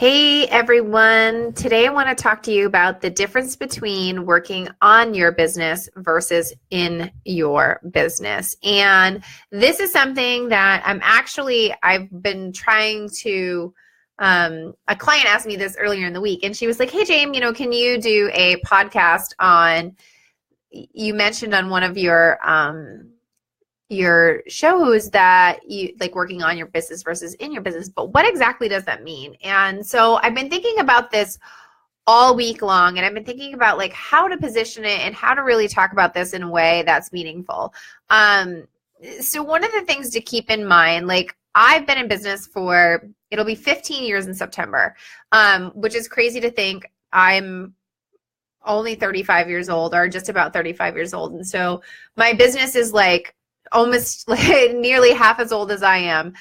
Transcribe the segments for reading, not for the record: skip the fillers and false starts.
Hey everyone, today I want to talk to you about the difference between working on your business versus in your business. And this is something that I've been trying to, a client asked me this earlier in the week and she was like, hey James, can you do a podcast on, you mentioned on one of your shows that you like working on your business versus in your business, but what exactly does that mean? And so I've been thinking about this all week long, and I've been thinking about like how to position it and how to really talk about this in a way that's meaningful. So one of the things to keep in mind, like I've been in business it'll be 15 years in September, which is crazy to think. I'm only 35 years old, or just about 35 years old. And so my business is like almost like nearly half as old as I am.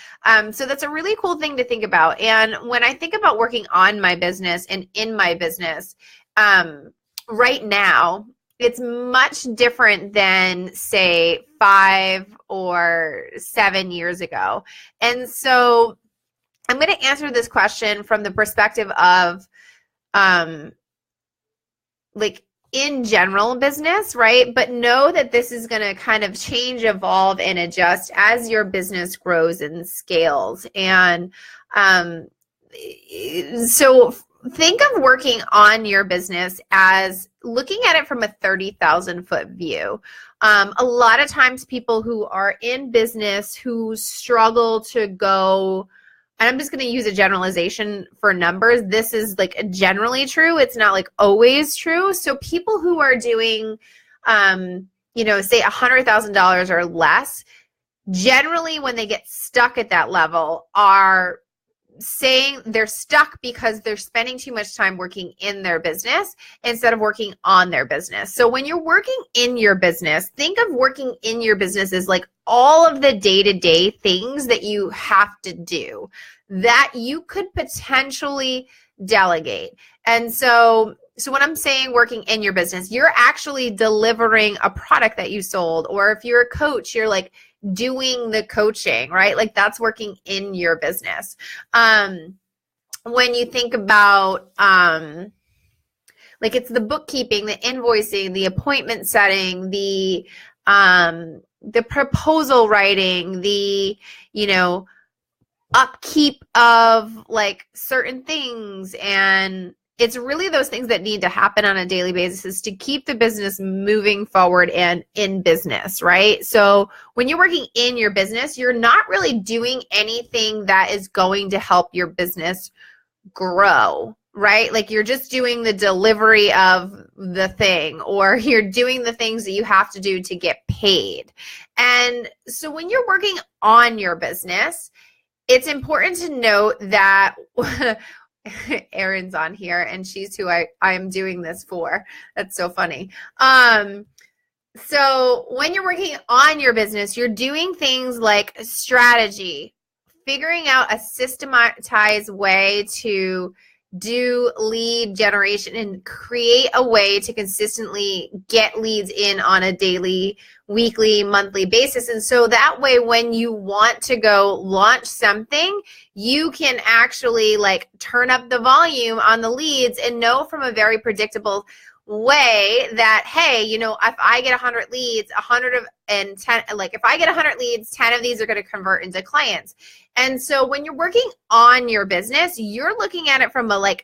So that's a really cool thing to think about. And when I think about working on my business and in my business, right now, it's much different than say 5 or 7 years ago. And so I'm going to answer this question from the perspective of like in general business, right? But know that this is going to kind of change, evolve, and adjust as your business grows and scales. And so think of working on your business as looking at it from a 30,000 foot view. A lot of times people who are in business who struggle to go, and I'm just going to use a generalization for numbers. This is like generally true. It's not like always true. So people who are doing, say $100,000 or less, generally when they get stuck at that level are saying they're stuck because they're spending too much time working in their business instead of working on their business. So when you're working in your business, think of working in your business as like all of the day-to-day things that you have to do that you could potentially delegate. And so when I'm saying working in your business, you're actually delivering a product that you sold, or if you're a coach, you're like doing the coaching, right? Like that's working in your business. When you think about, like it's the bookkeeping, the invoicing, the appointment setting, the proposal writing, the, upkeep of like certain things. And it's really those things that need to happen on a daily basis to keep the business moving forward and in business, right? So when you're working in your business, you're not really doing anything that is going to help your business grow, right? Like you're just doing the delivery of the thing, or you're doing the things that you have to do to get paid. And so when you're working on your business, it's important to note that Erin's on here and she's who I am doing this for. That's so funny. So when you're working on your business, you're doing things like strategy, figuring out a systematized way to do lead generation and create a way to consistently get leads in on a daily, weekly, monthly basis. And so that way, when you want to go launch something, you can actually like turn up the volume on the leads and know from a very predictable way that, hey, if I get 100 leads, 110, like if I get 100 leads, 10 of these are going to convert into clients. And so when you're working on your business, you're looking at it from a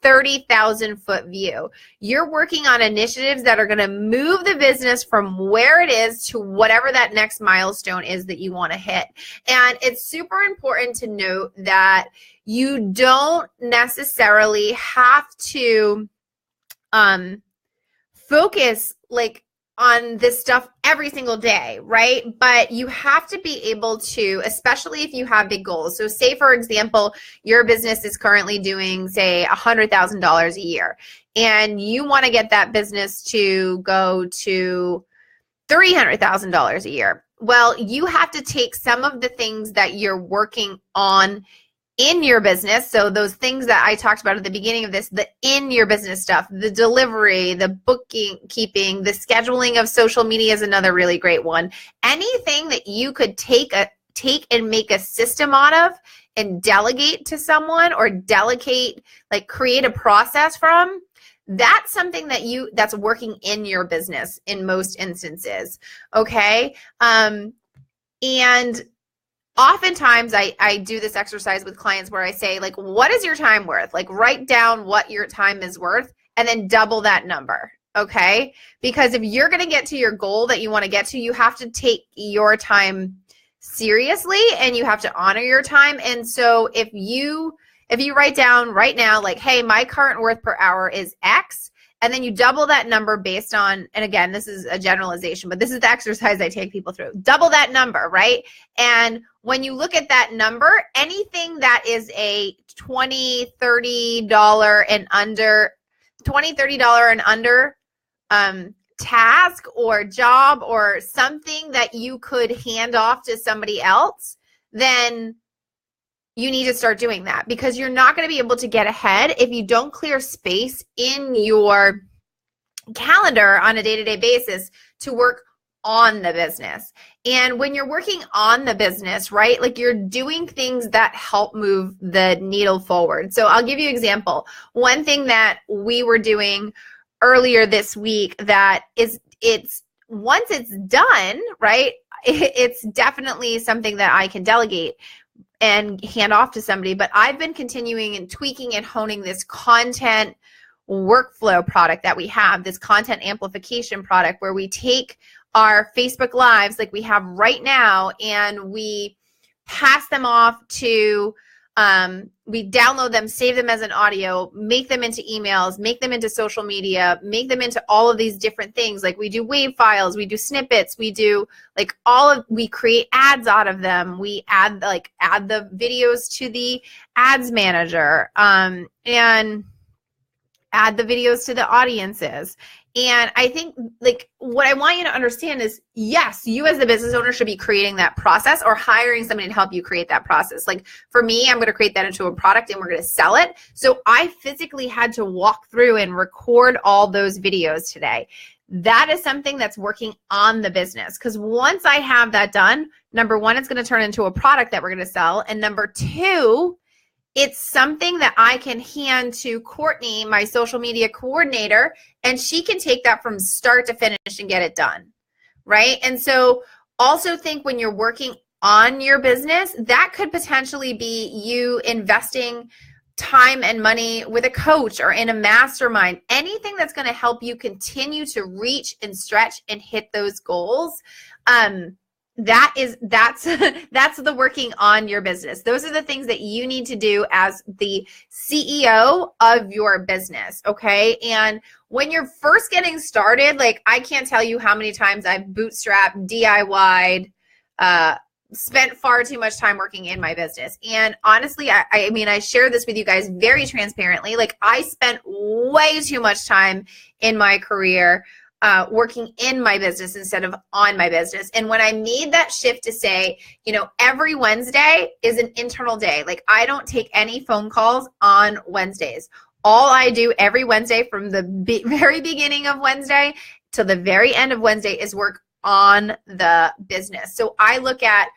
30,000 foot view. You're working on initiatives that are going to move the business from where it is to whatever that next milestone is that you want to hit. And it's super important to note that you don't necessarily have to focus on this stuff every single day, right? But you have to be able to, especially if you have big goals. So say, for example, your business is currently doing, say, $100,000 a year, and you want to get that business to go to $300,000 a year. Well, you have to take some of the things that you're working on in your business. So those things that I talked about at the beginning of this, the in your business stuff, the delivery, the bookkeeping, the scheduling of social media is another really great one. Anything that you could take and make a system out of and delegate to someone or create a process from, that's something that's working in your business in most instances. Okay. And oftentimes I do this exercise with clients where I say, like, what is your time worth? Like, write down what your time is worth and then double that number. Okay. Because if you're going to get to your goal that you want to get to, you have to take your time seriously and you have to honor your time. And so if you write down right now, like, hey, my current worth per hour is X, and then you double that number based on, and again, this is a generalization, but this is the exercise I take people through. Double that number, right? And when you look at that number, anything that is a $20, $30 and under, $20, $30 and under task or job or something that you could hand off to somebody else, then you need to start doing that, because you're not going to be able to get ahead if you don't clear space in your calendar on a day-to-day basis to work on the business. And when you're working on the business, right, like, you're doing things that help move the needle forward. So I'll give you an example. One thing that we were doing earlier this week that once it's done, right, it's definitely something that I can delegate and hand off to somebody. But I've been continuing and tweaking and honing this content workflow product that we have, this content amplification product, where we take our Facebook Lives like we have right now and we pass them off to, we download them, save them as an audio, make them into emails, make them into social media, make them into all of these different things. Like, we do wave files, we do snippets, we do we create ads out of them. We add the videos to the ads manager, and add the videos to the audiences. And I think, like, what I want you to understand is, yes, you as the business owner should be creating that process or hiring somebody to help you create that process. Like, for me, I'm going to create that into a product and we're going to sell it. So I physically had to walk through and record all those videos today. That is something that's working on the business, because once I have that done, number one, it's going to turn into a product that we're going to sell. And number two, it's something that I can hand to Courtney, my social media coordinator, and she can take that from start to finish and get it done, right? And so also think, when you're working on your business, that could potentially be you investing time and money with a coach or in a mastermind, anything that's going to help you continue to reach and stretch and hit those goals. That's the working on your business. Those are the things that you need to do as the CEO of your business. Okay. And when you're first getting started, like, I can't tell you how many times I've bootstrapped, DIY'd, spent far too much time working in my business. And honestly, I mean, I share this with you guys very transparently. Like, I spent way too much time in my career working in my business instead of on my business. And when I made that shift to say, every Wednesday is an internal day. Like, I don't take any phone calls on Wednesdays. All I do every Wednesday, from the very beginning of Wednesday to the very end of Wednesday, is work on the business. So I look at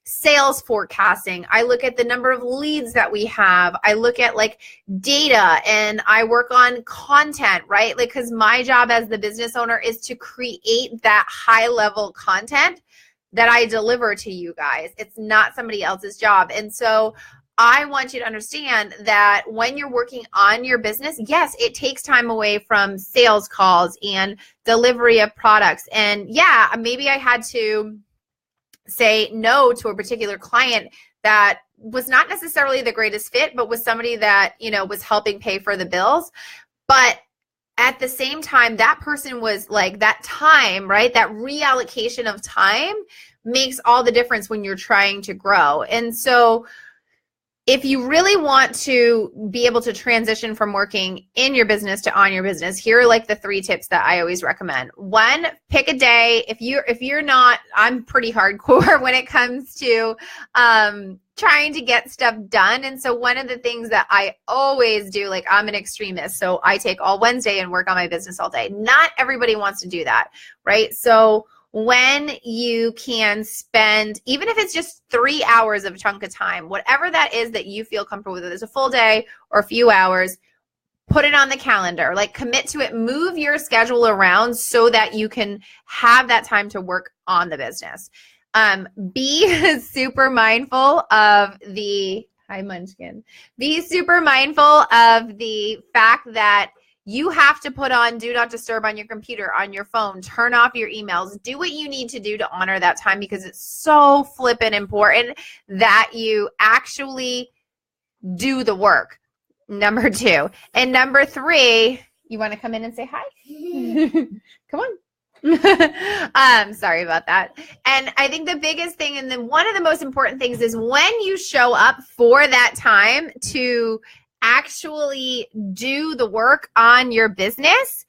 sales forecasting. I look at the number of leads that we have. I look at data, and I work on content, right? Like, because my job as the business owner is to create that high level content that I deliver to you guys. It's not somebody else's job. And so I want you to understand that when you're working on your business, yes, it takes time away from sales calls and delivery of products. And yeah, maybe I had to say no to a particular client that was not necessarily the greatest fit, but was somebody that, was helping pay for the bills. But at the same time, that person was that time, right? That reallocation of time makes all the difference when you're trying to grow. And so if you really want to be able to transition from working in your business to on your business, here are the 3 tips that I always recommend. 1, pick a day. If you're not, I'm pretty hardcore when it comes to trying to get stuff done. And so one of the things that I always do, I'm an extremist, so I take all Wednesday and work on my business all day. Not everybody wants to do that, right? So when you can spend, even if it's just 3 hours of a chunk of time, whatever that is that you feel comfortable with, whether it's a full day or a few hours, put it on the calendar, like commit to it, move your schedule around so that you can have that time to work on the business. Be super mindful of the, hi Munchkin, be super mindful of the fact that you have to put on do not disturb on your computer, on your phone, turn off your emails, do what you need to do to honor that time, because it's so flippin' important that you actually do the work. Number 2. And number 3, you want to come in and say hi? Come on. Sorry about that. And I think the biggest thing, and then one of the most important things, is when you show up for that time to actually do the work on your business,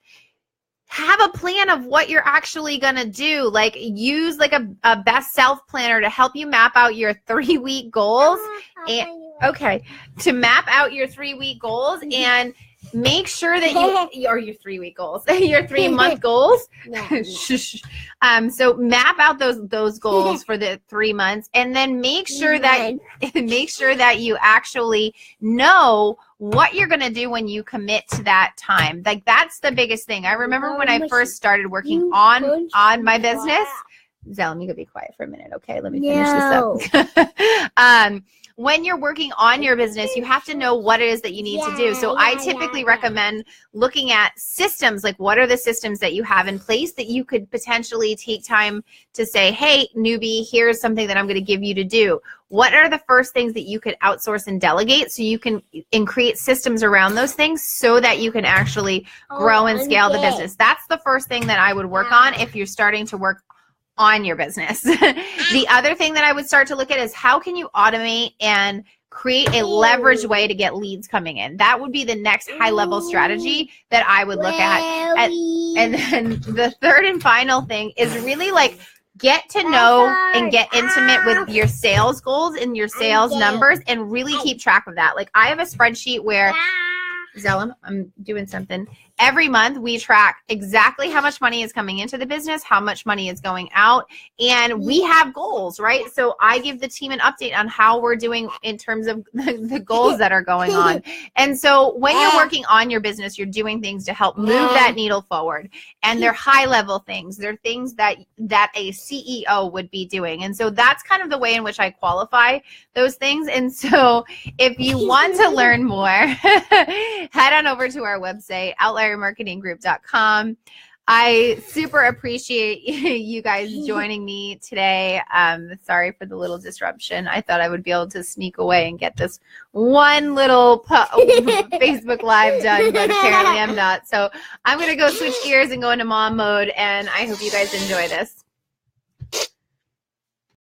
have a plan of what you're actually going to do. Like use like a best self planner to help you map out your 3-week goals. And okay, to map out your 3-week goals and make sure that you, or your 3-week goals, your 3-month goals. So map out those goals for the 3 months, and then make sure that you actually know what you're going to do when you commit to that time. Like that's the biggest thing. I remember when I first started working on my business. Zell, let me go be quiet for a minute. Okay, let me finish this up. When you're working on your business, you have to know what it is that you need to do. So I typically recommend looking at systems, like what are the systems that you have in place that you could potentially take time to say, hey, newbie, here's something that I'm going to give you to do. What are the first things that you could outsource and delegate so you can create systems around those things so that you can actually grow and scale the business? That's the first thing that I would work on if you're starting to work on your business. The other thing that I would start to look at is how can you automate and create a leveraged way to get leads coming in. That would be the next high level strategy that I would look at. And then the third and final thing is really like get to know and get intimate with your sales goals and your sales numbers and really keep track of that. Like I have a spreadsheet where Zellum, I'm doing something. Every month we track exactly how much money is coming into the business, how much money is going out, and we have goals, right? So I give the team an update on how we're doing in terms of the goals that are going on. And so when you're working on your business, you're doing things to help move that needle forward. And they're high level things. They're things that a CEO would be doing. And so that's kind of the way in which I qualify those things. And so if you want to learn more, head on over to our website, outliermarketinggroup.com. I super appreciate you guys joining me today. Sorry for the little disruption. I thought I would be able to sneak away and get this one little Facebook Live done, but apparently I'm not. So I'm going to go switch gears and go into mom mode, and I hope you guys enjoy this.